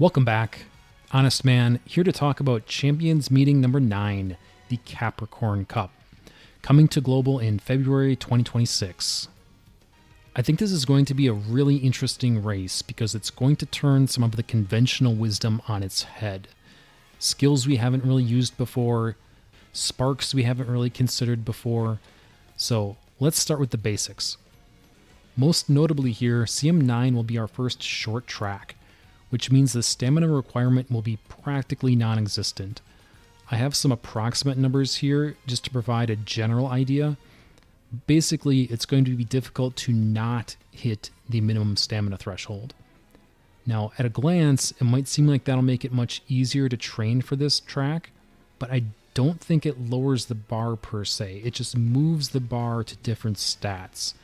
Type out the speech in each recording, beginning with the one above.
Welcome back. Honestman here to talk about Champions Meeting number 9, the Capricorn Cup, coming to global in February 2026. I think this is going to be a really interesting race because it's going to turn some of the conventional wisdom on its head. Skills we haven't really used before, sparks we haven't really considered before. So let's start with the basics. Most notably here, CM9 will be our first short track, which means the stamina requirement will be practically non-existent. I have some approximate numbers here just to provide a general idea. Basically, it's going to be difficult to not hit the minimum stamina threshold. Now, at a glance, it might seem like that'll make it much easier to train for this track, but I don't think it lowers the bar per se. It just moves the bar to different stats.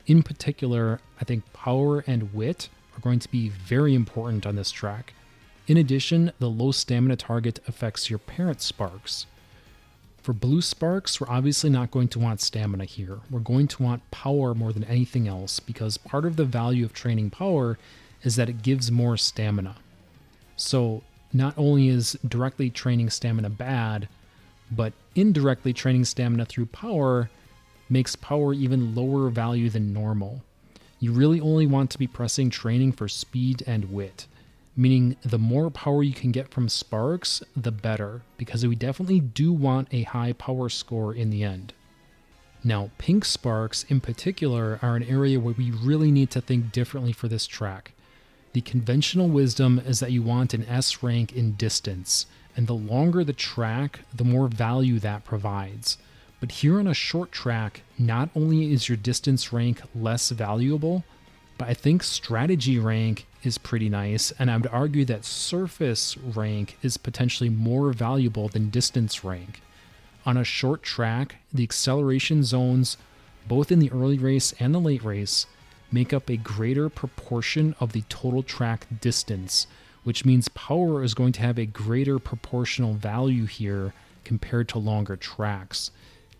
In particular, I think power and wit are going to be very important on this track. In addition, the low stamina target affects your parent sparks. For blue sparks, we're obviously not going to want stamina here. We're going to want power more than anything else because part of the value of training power is that it gives more stamina. So not only is directly training stamina bad, but indirectly training stamina through power makes power even lower value than normal. You really only want to be pressing training for speed and wit, meaning the more power you can get from sparks, the better, because we definitely do want a high power score in the end. Now, pink sparks in particular are an area where we really need to think differently for this track. The conventional wisdom is that you want an S rank in distance, and the longer the track, the more value that provides. But here on a short track, not only is your distance rank less valuable, but I think strategy rank is pretty nice, and I would argue that surface rank is potentially more valuable than distance rank. On a short track, the acceleration zones, both in the early race and the late race, make up a greater proportion of the total track distance, which means power is going to have a greater proportional value here compared to longer tracks.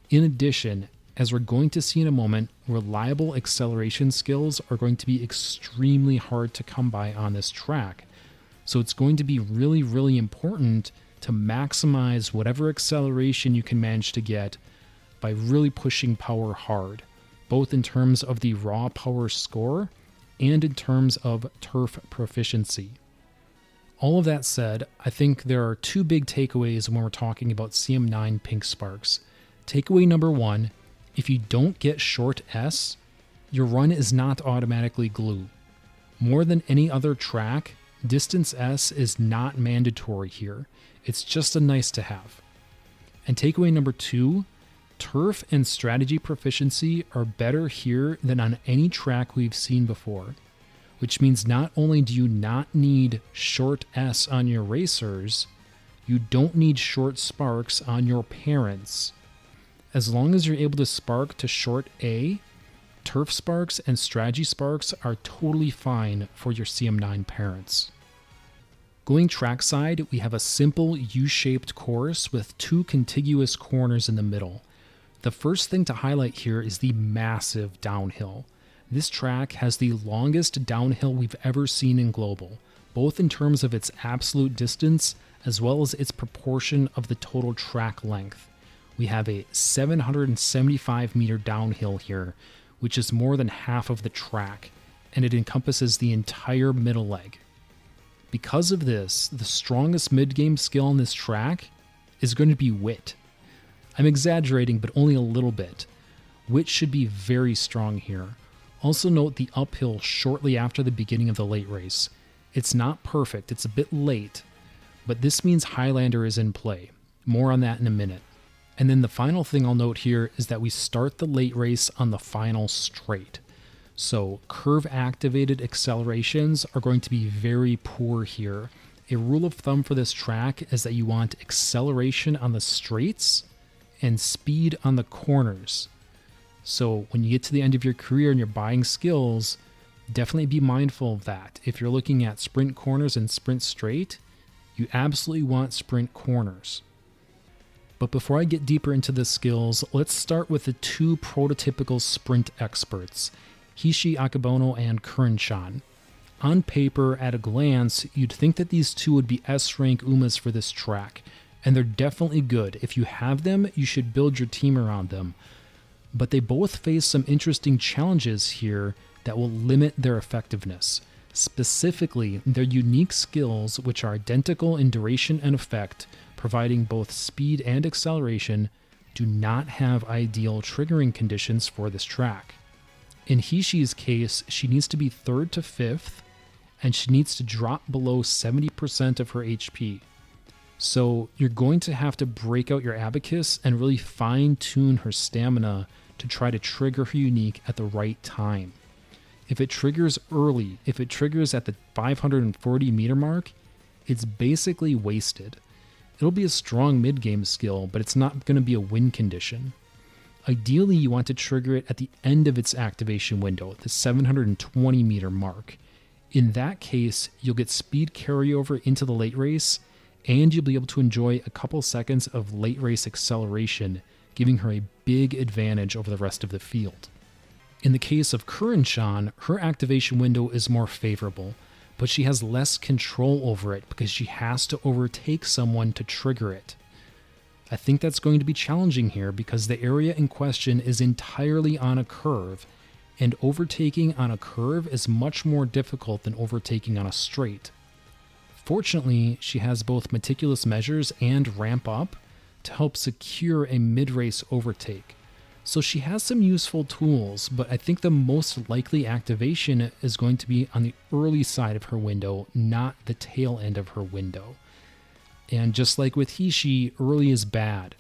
In addition, as we're going to see in a moment, reliable acceleration skills are going to be extremely hard to come by on this track. So it's going to be really, really important to maximize whatever acceleration you can manage to get by really pushing power hard, both in terms of the raw power score and in terms of turf proficiency. All of that said, I think there are two big takeaways when we're talking about CM9 Pink Sparks. Takeaway number 1, if you don't get short S, your run is not automatically glue. More than any other track, distance S is not mandatory here. It's just a nice to have. And takeaway number 2, turf and strategy proficiency are better here than on any track we've seen before, which means not only do you not need short S on your racers, you don't need short sparks on your parents. As long as you're able to spark to short A, turf sparks and strategy sparks are totally fine for your CM9 parents. Going trackside, we have a simple U-shaped course with 2 contiguous corners in the middle. The first thing to highlight here is the massive downhill. This track has the longest downhill we've ever seen in global, both in terms of its absolute distance as well as its proportion of the total track length. We have a 775 meter downhill here, which is more than half of the track, and it encompasses the entire middle leg. Because of this, the strongest mid-game skill on this track is going to be wit. I'm exaggerating, but only a little bit. Wit should be very strong here. Also note the uphill shortly after the beginning of the late race. It's not perfect, it's a bit late, but this means Highlander is in play. More on that in a minute. And then the final thing I'll note here is that we start the late race on the final straight. So curve-activated accelerations are going to be very poor here. A rule of thumb for this track is that you want acceleration on the straights and speed on the corners. So when you get to the end of your career and you're buying skills, definitely be mindful of that. If you're looking at sprint corners and sprint straight, you absolutely want sprint corners. But before I get deeper into the skills, let's start with the 2 prototypical sprint experts, Hishi Akebono and Kuren-chan. on paper, at a glance, you'd think that these two would be S-rank Umas for this track, and they're definitely good. If you have them, you should build your team around them. But they both face some interesting challenges here that will limit their effectiveness. Specifically, their unique skills, which are identical in duration and effect, providing both speed and acceleration, do not have ideal triggering conditions for this track. In Hishi's case, she needs to be 3rd to 5th, and she needs to drop below 70% of her HP. So you're going to have to break out your abacus and really fine-tune her stamina to try to trigger her unique at the right time. If it triggers early, if it triggers at the 540 meter mark, it's basically wasted. It'll be a strong mid-game skill, but it's not going to be a win condition. Ideally, you want to trigger it at the end of its activation window, the 720 meter mark. In that case, you'll get speed carryover into the late race, and you'll be able to enjoy a couple seconds of late race acceleration, giving her a big advantage over the rest of the field. In the case of Kuren-chan, her activation window is more favorable, but she has less control over it because she has to overtake someone to trigger it. I think that's going to be challenging here because the area in question is entirely on a curve, and overtaking on a curve is much more difficult than overtaking on a straight. Fortunately, she has both meticulous measures and ramp up to help secure a mid-race overtake. So she has some useful tools, but I think the most likely activation is going to be on the early side of her window, not the tail end of her window. And just like with Hishi, early is bad.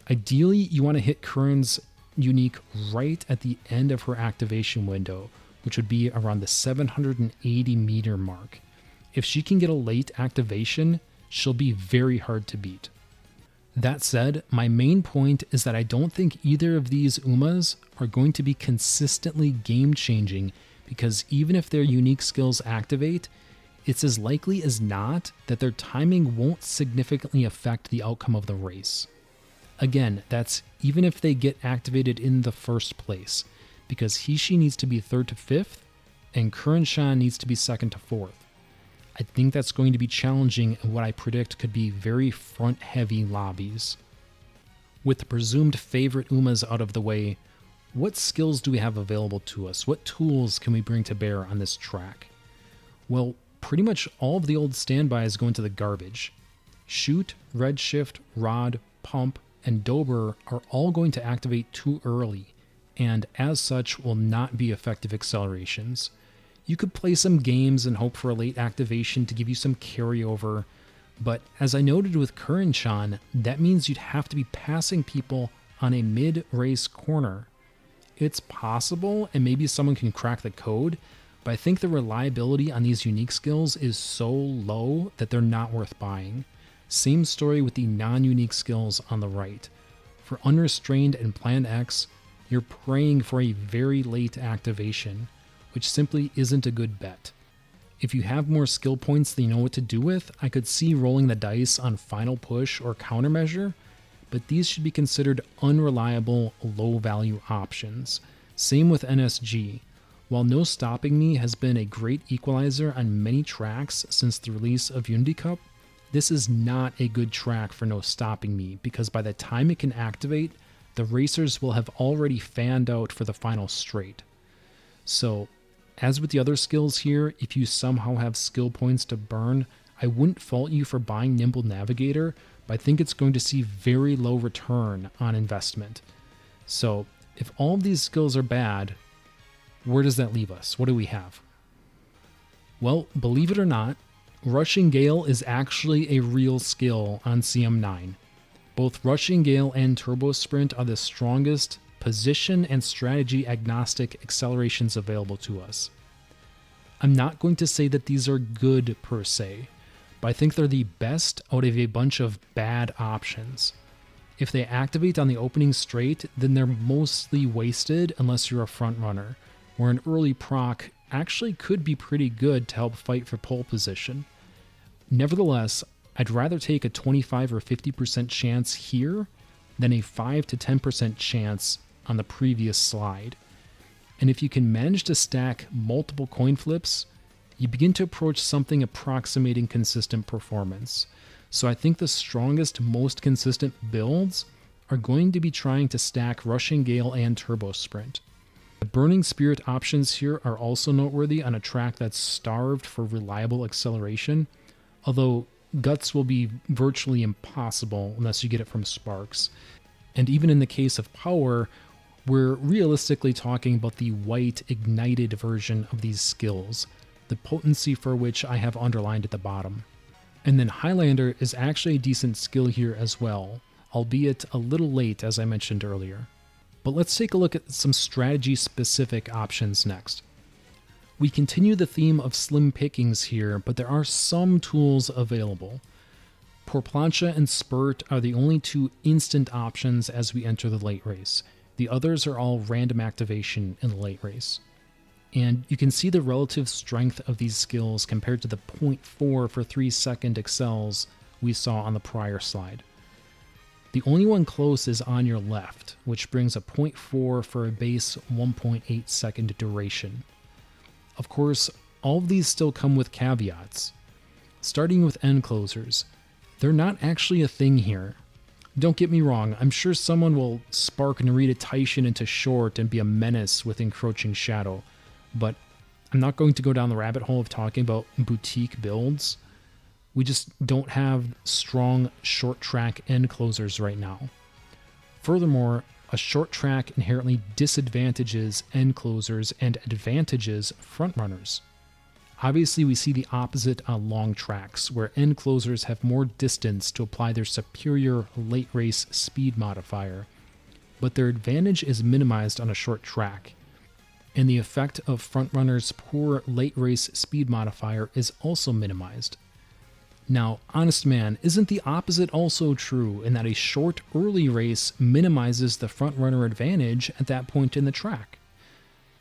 Ideally, you want to hit Kuren's unique right at the end of her activation window, which would be around the 780 meter mark. If she can get a late activation, she'll be very hard to beat. That said, my main point is that I don't think either of these Umas are going to be consistently game-changing, because even if their unique skills activate, it's as likely as not that their timing won't significantly affect the outcome of the race. Again, that's even if they get activated in the first place, because Hishi needs to be 3rd to 5th, and Kuren-chan needs to be 2nd to 4th. I think that's going to be challenging in what I predict could be very front-heavy lobbies. With the presumed favorite Umas out of the way, what skills do we have available to us? What tools can we bring to bear on this track? Well, pretty much all of the old standbys go into the garbage. Shoot, Redshift, Rod, Pump, and Dober are all going to activate too early, and as such will not be effective accelerations. You could play some games and hope for a late activation to give you some carryover, but as I noted with Kuren-chan, that means you'd have to be passing people on a mid-race corner. It's possible, and maybe someone can crack the code, but I think the reliability on these unique skills is so low that they're not worth buying. Same story with the non-unique skills on the right. For Unrestrained and Plan X, you're praying for a very late activation, which simply isn't a good bet. If you have more skill points than you know what to do with, I could see rolling the dice on Final Push or Countermeasure, but these should be considered unreliable, low-value options. Same with NSG. While No Stopping Me has been a great equalizer on many tracks since the release of Unity Cup, this is not a good track for No Stopping Me, because by the time it can activate, the racers will have already fanned out for the final straight. So, as with the other skills here, if you somehow have skill points to burn, I wouldn't fault you for buying Nimble Navigator, but I think it's going to see very low return on investment. So, if all of these skills are bad, where does that leave us? What do we have? Well, believe it or not, Rushing Gale is actually a real skill on CM9. Both Rushing Gale and Turbo Sprint are the strongest position and strategy agnostic accelerations available to us. I'm not going to say that these are good per se, but I think they're the best out of a bunch of bad options. If they activate on the opening straight, then they're mostly wasted unless you're a front runner, where an early proc actually could be pretty good to help fight for pole position. Nevertheless, I'd rather take a 25 or 50% chance here than a 5 to 10% chance on the previous slide. And if you can manage to stack multiple coin flips, you begin to approach something approximating consistent performance. So I think the strongest, most consistent builds are going to be trying to stack Rushing Gale and Turbo Sprint. The Burning Spirit options here are also noteworthy on a track that's starved for reliable acceleration, although Guts will be virtually impossible unless you get it from Sparks. And even in the case of Power, we're realistically talking about the white ignited version of these skills, the potency for which I have underlined at the bottom. And then Highlander is actually a decent skill here as well, albeit a little late as I mentioned earlier. But let's take a look at some strategy-specific options next. We continue the theme of slim pickings here, but there are some tools available. Porplancha and Spurt are the only two instant options as we enter the late race. The others are all random activation in the late race. And you can see the relative strength of these skills compared to the 0.4 for 3-second excels we saw on the prior slide. The only one close is on your left, which brings a 0.4 for a base 1.8 second duration. Of course, all of these still come with caveats. Starting with end closers, they're not actually a thing here. Don't get me wrong, I'm sure someone will spark Narita Taishin into short and be a menace with Encroaching Shadow, but I'm not going to go down the rabbit hole of talking about boutique builds. We just don't have strong short track end closers right now. Furthermore, a short track inherently disadvantages end closers and advantages frontrunners. Obviously, we see the opposite on long tracks, where end closers have more distance to apply their superior late race speed modifier, but their advantage is minimized on a short track, and the effect of frontrunners' poor late race speed modifier is also minimized. Now, Honestman, isn't the opposite also true in that a short early race minimizes the frontrunner advantage at that point in the track?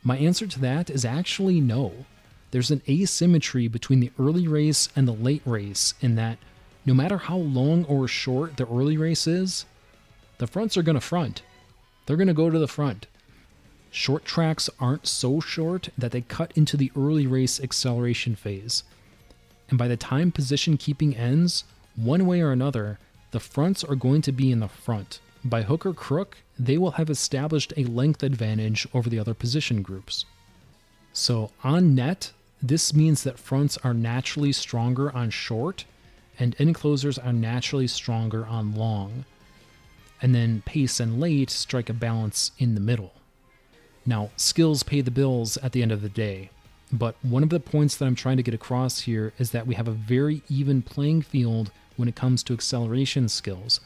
My answer to that is actually no. There's an asymmetry between the early race and the late race in that no matter how long or short the early race is, the fronts are going to front. They're going to go to the front. Short tracks aren't so short that they cut into the early race acceleration phase. And by the time position keeping ends, one way or another, the fronts are going to be in the front. By hook or crook, they will have established a length advantage over the other position groups. So on net, this means that fronts are naturally stronger on short, and end closers are naturally stronger on long. And then pace and late strike a balance in the middle. Now, skills pay the bills at the end of the day. But one of the points that I'm trying to get across here is that we have a very even playing field when it comes to acceleration skills.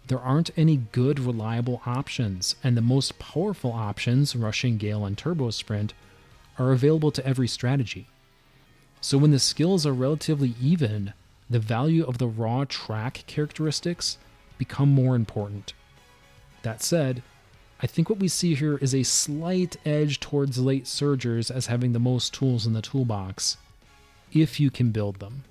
There aren't any good, reliable options, and the most powerful options, Rushing Gale and Turbo Sprint, are available to every strategy. So when the skills are relatively even, the value of the raw track characteristics become more important. That said, I think what we see here is a slight edge towards late surgers as having the most tools in the toolbox, if you can build them.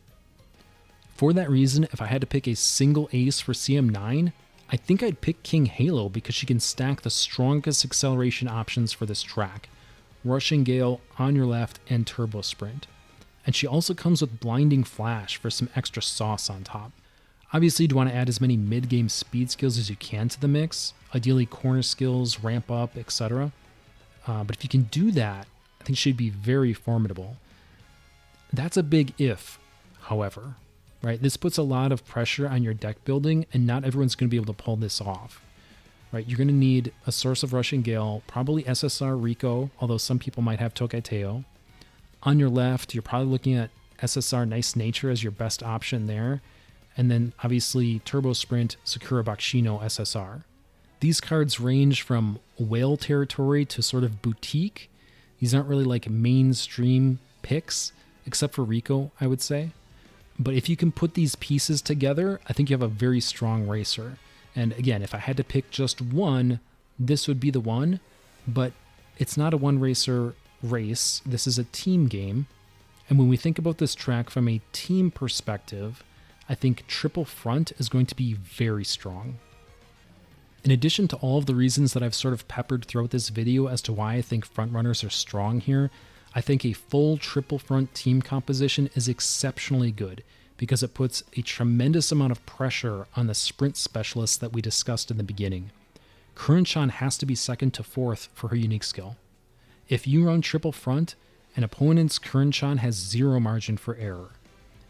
For that reason, if I had to pick a single ace for CM9, I think I'd pick King Halo because she can stack the strongest acceleration options for this track, Rushing Gale, On Your Left, and Turbo Sprint. And she also comes with Blinding Flash for some extra sauce on top. Obviously, you'd want to add as many mid-game speed skills as you can to the mix, ideally corner skills, ramp up, etc. But if you can do that, I think she'd be very formidable. That's a big if, however, right? This puts a lot of pressure on your deck building, and not everyone's going to be able to pull this off, right? You're going to need a source of Rushing Gale, probably SSR Rico, although some people might have Tokateo. On your left, you're probably looking at SSR Nice Nature as your best option there. And then obviously Turbo Sprint, Sakura Bakshino, SSR. These cards range from whale territory to sort of boutique. These aren't really like mainstream picks, except for Rico, I would say. But if you can put these pieces together, I think you have a very strong racer. And again, if I had to pick just one, this would be the one. But it's not a one racer race. This is a team game. And when we think about this track from a team perspective, I think triple front is going to be very strong. In addition to all of the reasons that I've sort of peppered throughout this video as to why I think frontrunners are strong here, I think a full triple front team composition is exceptionally good because it puts a tremendous amount of pressure on the sprint specialists that we discussed in the beginning. Curran-chan has to be second to fourth for her unique skill. If you run triple front, an opponent's Curran-chan has zero margin for error.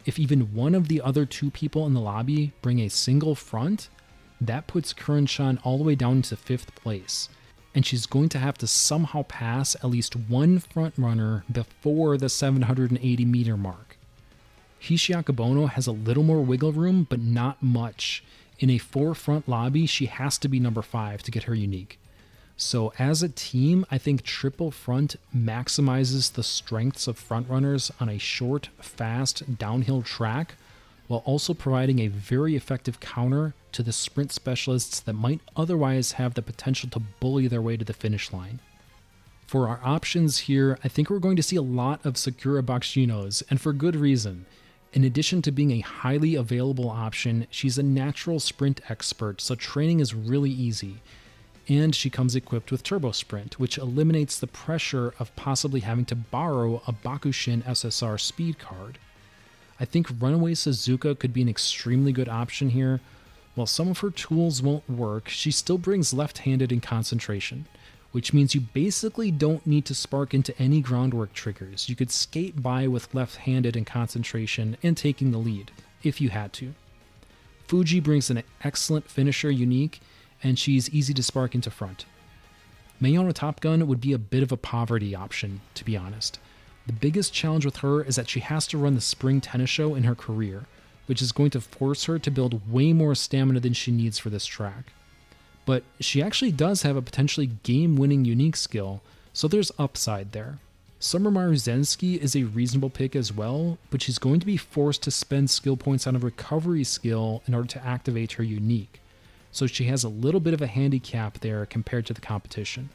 If even one of the other two people in the lobby bring a single front, that puts Curran-chan all the way down to 5th place, and she's going to have to somehow pass at least one front runner before the 780 meter mark. Hishiaka Bono has a little more wiggle room, but not much. In a 4-front lobby, she has to be number 5 to get her unique. So as a team, I think triple front maximizes the strengths of frontrunners on a short, fast, downhill track, while also providing a very effective counter to the sprint specialists that might otherwise have the potential to bully their way to the finish line. For our options here, I think we're going to see a lot of Sakura Bokshinos, and for good reason. In addition to being a highly available option, she's a natural sprint expert, so training is really easy. And she comes equipped with Turbo Sprint, which eliminates the pressure of possibly having to borrow a Bakushin SSR speed card. I think Runaway Suzuka could be an extremely good option here. While some of her tools won't work, she still brings left-handed in concentration, which means you basically don't need to spark into any groundwork triggers. You could skate by with left-handed in concentration and taking the lead, if you had to. Fuji brings an excellent finisher unique, and she's easy to spark into front. Mayano Top Gun would be a bit of a poverty option, to be honest. The biggest challenge with her is that she has to run the spring tennis show in her career, which is going to force her to build way more stamina than she needs for this track. But she actually does have a potentially game-winning unique skill, so there's upside there. Summer Maruzensky is a reasonable pick as well, but she's going to be forced to spend skill points on a recovery skill in order to activate her unique, so she has a little bit of a handicap there compared to the competition.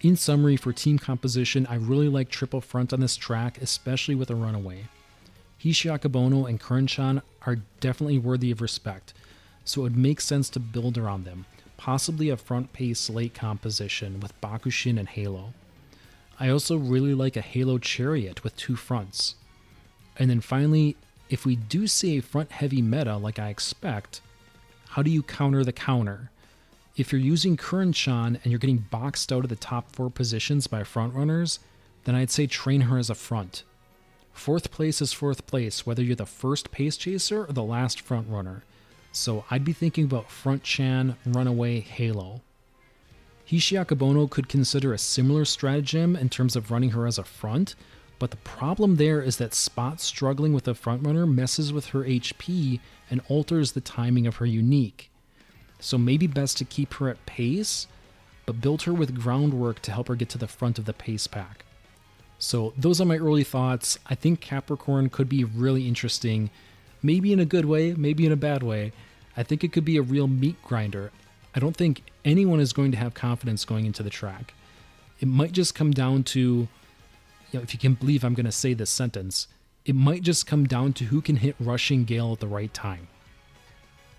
In summary, for team composition, I really like triple front on this track, especially with a runaway. Hishiaka Bono and Curran-chan are definitely worthy of respect, so it would make sense to build around them, possibly a front pace late composition with Bakushin and Halo. I also really like a Halo Chariot with 2 fronts. And then finally, if we do see a front heavy meta like I expect, how do you counter the counter? If you're using Curran-chan and you're getting boxed out of the top 4 positions by frontrunners, then I'd say train her as a front. 4th place is 4th place, whether you're the first pace chaser or the last front runner. So I'd be thinking about front Chan, runaway, Halo. Hishiaka Bono could consider a similar stratagem in terms of running her as a front, but the problem there is that spot struggling with a frontrunner messes with her HP and alters the timing of her unique. So maybe best to keep her at pace, but build her with groundwork to help her get to the front of the pace pack. So those are my early thoughts. I think Capricorn could be really interesting, maybe in a good way, maybe in a bad way. I think it could be a real meat grinder. I don't think anyone is going to have confidence going into the track. It might just come down to, if you can believe I'm going to say this sentence, it might just come down to who can hit Rushing Gale at the right time.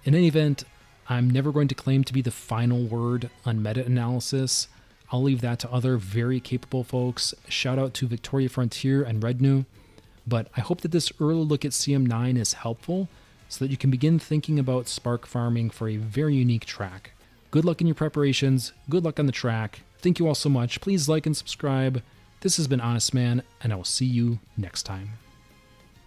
In any event, I'm never going to claim to be the final word on meta-analysis. I'll leave that to other very capable folks. Shout out to Victoria Frontier and Rednu. But I hope that this early look at CM9 is helpful so that you can begin thinking about spark farming for a very unique track. Good luck in your preparations. Good luck on the track. Thank you all so much. Please like and subscribe. This has been Honestman, and I will see you next time.